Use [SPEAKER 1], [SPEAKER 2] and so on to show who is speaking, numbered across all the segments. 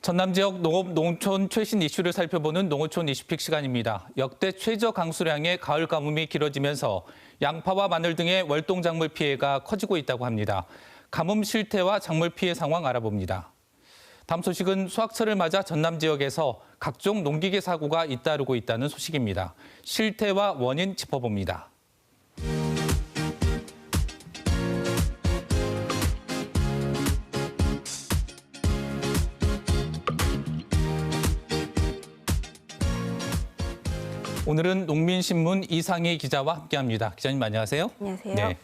[SPEAKER 1] 전남 지역 농업 농촌 최신 이슈를 살펴보는 농어촌 이슈픽 시간입니다. 역대 최저 강수량의 가을 가뭄이 길어지면서 양파와 마늘 등의 월동 작물 피해가 커지고 있다고 합니다. 가뭄 실태와 작물 피해 상황 알아봅니다. 다음 소식은 수확철을 맞아 전남 지역에서 각종 농기계 사고가 잇따르고 있다는 소식입니다. 실태와 원인 짚어봅니다. 오늘은 농민신문 이상희 기자와 함께합니다. 기자님 안녕하세요.
[SPEAKER 2] 안녕하세요.
[SPEAKER 1] 네.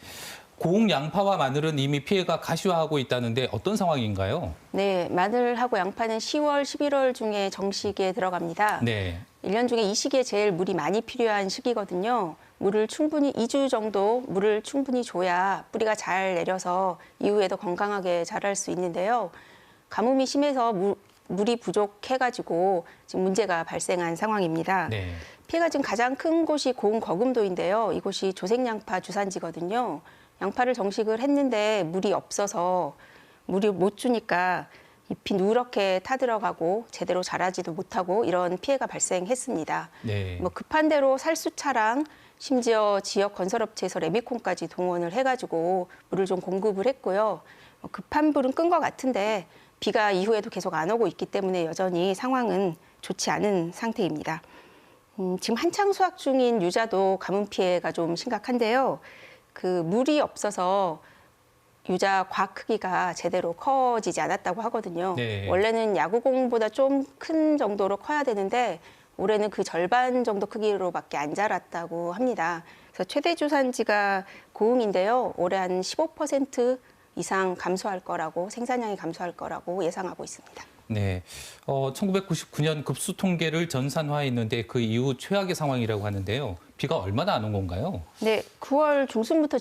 [SPEAKER 1] 고흥 양파와 마늘은 이미 피해가 가시화하고 있다는데 어떤 상황인가요?
[SPEAKER 2] 네, 마늘하고 양파는 10월, 11월 중에 정식에 들어갑니다.
[SPEAKER 1] 네.
[SPEAKER 2] 1년 중에 이 시기에 제일 물이 많이 필요한 시기거든요. 물을 충분히 2주 정도 물을 충분히 줘야 뿌리가 잘 내려서 이후에도 건강하게 자랄 수 있는데요. 가뭄이 심해서 물이 부족해가지고 지금 문제가 발생한 상황입니다.
[SPEAKER 1] 네.
[SPEAKER 2] 피해가 지금 가장 큰 곳이 고흥 거금도인데요. 이곳이 조색양파 주산지거든요. 양파를 정식을 했는데 물이 없어서 물이 못 주니까 잎이 누렇게 타들어가고 제대로 자라지도 못하고 이런 피해가 발생했습니다.
[SPEAKER 1] 네.
[SPEAKER 2] 급한 대로 살수차랑 심지어 지역 건설업체에서 레미콘까지 동원을 해가지고 물을 좀 공급을 했고요. 급한 불은 끈 것 같은데 비가 이후에도 계속 안 오고 있기 때문에 여전히 상황은 좋지 않은 상태입니다. 지금 한창 수확 중인 유자도 가뭄 피해가 좀 심각한데요. 물이 없어서 유자 과 크기가 제대로 커지지 않았다고 하거든요.
[SPEAKER 1] 네.
[SPEAKER 2] 원래는 야구공보다 좀 큰 정도로 커야 되는데 올해는 그 절반 정도 크기로밖에 안 자랐다고 합니다. 그래서 최대 주산지가 고흥인데요. 올해 한 15% 이상 감소할 거라고, 생산량이 감소할 거라고 예상하고 있습니다.
[SPEAKER 1] 네. 1999년 급수 통계를 전산화했는데 그 이후 최악의 상황이라고 하는데요. 비가 얼마나 안 온 건가요?
[SPEAKER 2] 네, 9월 중순부터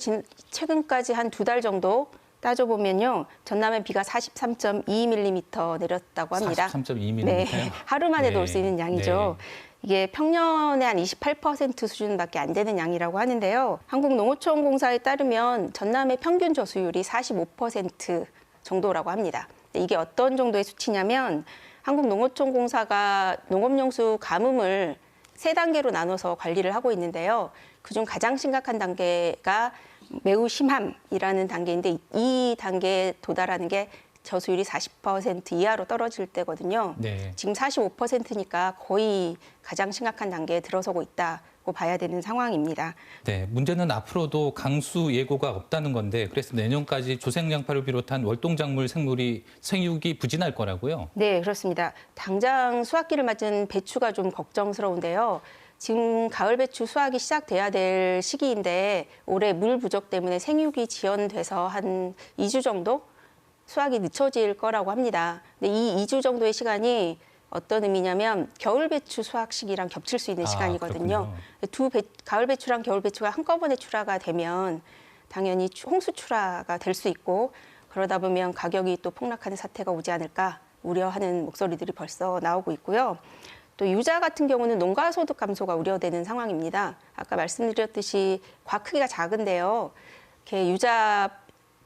[SPEAKER 2] 최근까지 한 2달 정도 따져보면요. 전남의 비가 43.2mm 내렸다고 합니다.
[SPEAKER 1] 43.2mm.
[SPEAKER 2] 네, 하루 만에
[SPEAKER 1] 네.
[SPEAKER 2] 올 수 있는 양이죠.
[SPEAKER 1] 네.
[SPEAKER 2] 이게 평년의 한 28% 수준밖에 안 되는 양이라고 하는데요. 한국농어촌공사에 따르면 전남의 평균 저수율이 45% 정도라고 합니다. 이게 어떤 정도의 수치냐면 한국농어촌공사가 농업용수 가뭄을 3단계로 나눠서 관리를 하고 있는데요. 그중 가장 심각한 단계가 매우 심함이라는 단계인데 이 단계에 도달하는 게 저수율이 40% 이하로 떨어질 때거든요.
[SPEAKER 1] 네.
[SPEAKER 2] 지금 45%니까 거의 가장 심각한 단계에 들어서고 있다고 봐야 되는 상황입니다.
[SPEAKER 1] 네, 문제는 앞으로도 강수 예고가 없다는 건데 그래서 내년까지 조색양파를 비롯한 월동작물 생육이 부진할 거라고요?
[SPEAKER 2] 네, 그렇습니다. 당장 수확기를 맞은 배추가 좀 걱정스러운데요. 지금 가을 배추 수확이 시작돼야 될 시기인데 올해 물 부족 때문에 생육이 지연돼서 한 2주 정도 수확이 늦춰질 거라고 합니다. 근데 이 2주 정도의 시간이 어떤 의미냐면 겨울 배추 수확 시기랑 겹칠 수 있는 시간이거든요. 가을 배추랑 겨울 배추가 한꺼번에 출하가 되면 당연히 홍수 출하가 될 수 있고 그러다 보면 가격이 또 폭락하는 사태가 오지 않을까 우려하는 목소리들이 벌써 나오고 있고요. 또 유자 같은 경우는 농가 소득 감소가 우려되는 상황입니다. 아까 말씀드렸듯이 과 크기가 작은데요. 이렇게 유자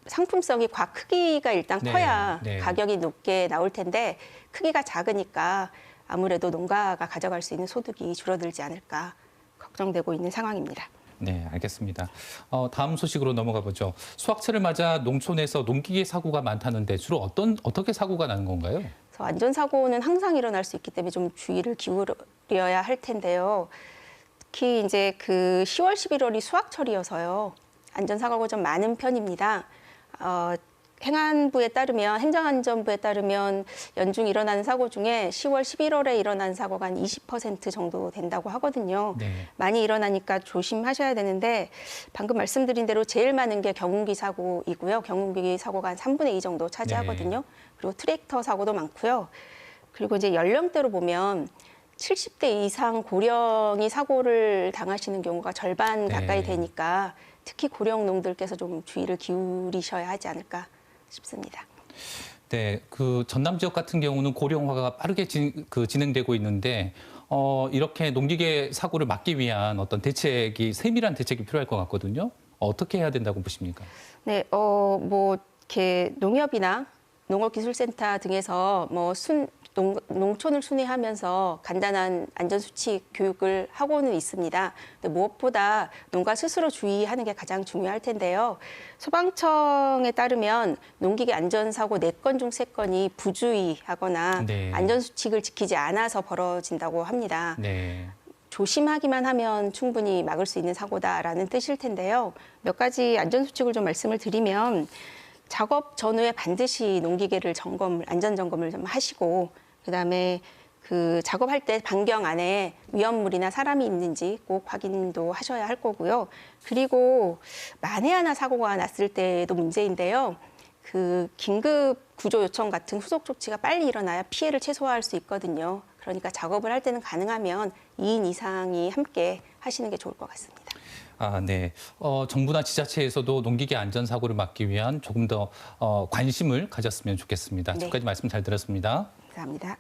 [SPEAKER 2] 상품성이 과 크기가 일단 커야
[SPEAKER 1] 네.
[SPEAKER 2] 가격이 높게 나올 텐데 크기가 작으니까 아무래도 농가가 가져갈 수 있는 소득이 줄어들지 않을까 걱정되고 있는 상황입니다.
[SPEAKER 1] 네, 알겠습니다. 다음 소식으로 넘어가 보죠. 수확철을 맞아 농촌에서 농기계 사고가 많다는데 주로 어떻게 사고가 나는 건가요?
[SPEAKER 2] 그래서 안전사고는 항상 일어날 수 있기 때문에 좀 주의를 기울여야 할 텐데요. 특히 이제 10월, 11월이 수확철이어서요. 안전사고가 좀 많은 편입니다. 행정안전부에 따르면 연중 일어나는 사고 중에 10월, 11월에 일어난 사고가 한 20% 정도 된다고 하거든요.
[SPEAKER 1] 네.
[SPEAKER 2] 많이 일어나니까 조심하셔야 되는데 방금 말씀드린 대로 제일 많은 게 경운기 사고이고요. 경운기 사고가 한 3분의 2 정도 차지하거든요.
[SPEAKER 1] 네.
[SPEAKER 2] 그리고 트랙터 사고도 많고요. 그리고 이제 연령대로 보면 70대 이상 고령이 사고를 당하시는 경우가 절반 가까이 되니까 특히 고령 농들께서 좀 주의를 기울이셔야 하지 않을까 싶습니다.
[SPEAKER 1] 네, 전남 지역 같은 경우는 고령화가 빠르게 진행되고 있는데 이렇게 농기계 사고를 막기 위한 어떤 세밀한 대책이 필요할 것 같거든요. 어떻게 해야 된다고 보십니까?
[SPEAKER 2] 네, 이렇게 농협이나 농업기술센터 등에서 농촌을 순회하면서 간단한 안전수칙 교육을 하고는 있습니다. 근데 무엇보다 농가 스스로 주의하는 게 가장 중요할 텐데요. 소방청에 따르면 농기계 안전사고 4건 중 3건이 부주의하거나
[SPEAKER 1] 네.
[SPEAKER 2] 안전수칙을 지키지 않아서 벌어진다고 합니다.
[SPEAKER 1] 네.
[SPEAKER 2] 조심하기만 하면 충분히 막을 수 있는 사고다라는 뜻일 텐데요. 몇 가지 안전수칙을 좀 말씀을 드리면 작업 전후에 반드시 농기계를 안전 점검을 좀 하시고, 그다음에 그 작업할 때 반경 안에 위험물이나 사람이 있는지 꼭 확인도 하셔야 할 거고요. 그리고 만에 하나 사고가 났을 때도 문제인데요. 그 긴급 구조 요청 같은 후속 조치가 빨리 일어나야 피해를 최소화할 수 있거든요. 그러니까 작업을 할 때는 가능하면 2인 이상이 함께 하시는 게 좋을 것 같습니다.
[SPEAKER 1] 아, 네. 정부나 지자체에서도 농기계 안전사고를 막기 위한 조금 더 관심을 가졌으면 좋겠습니다.
[SPEAKER 2] 네.
[SPEAKER 1] 지금까지 말씀 잘 들었습니다.
[SPEAKER 2] 감사합니다.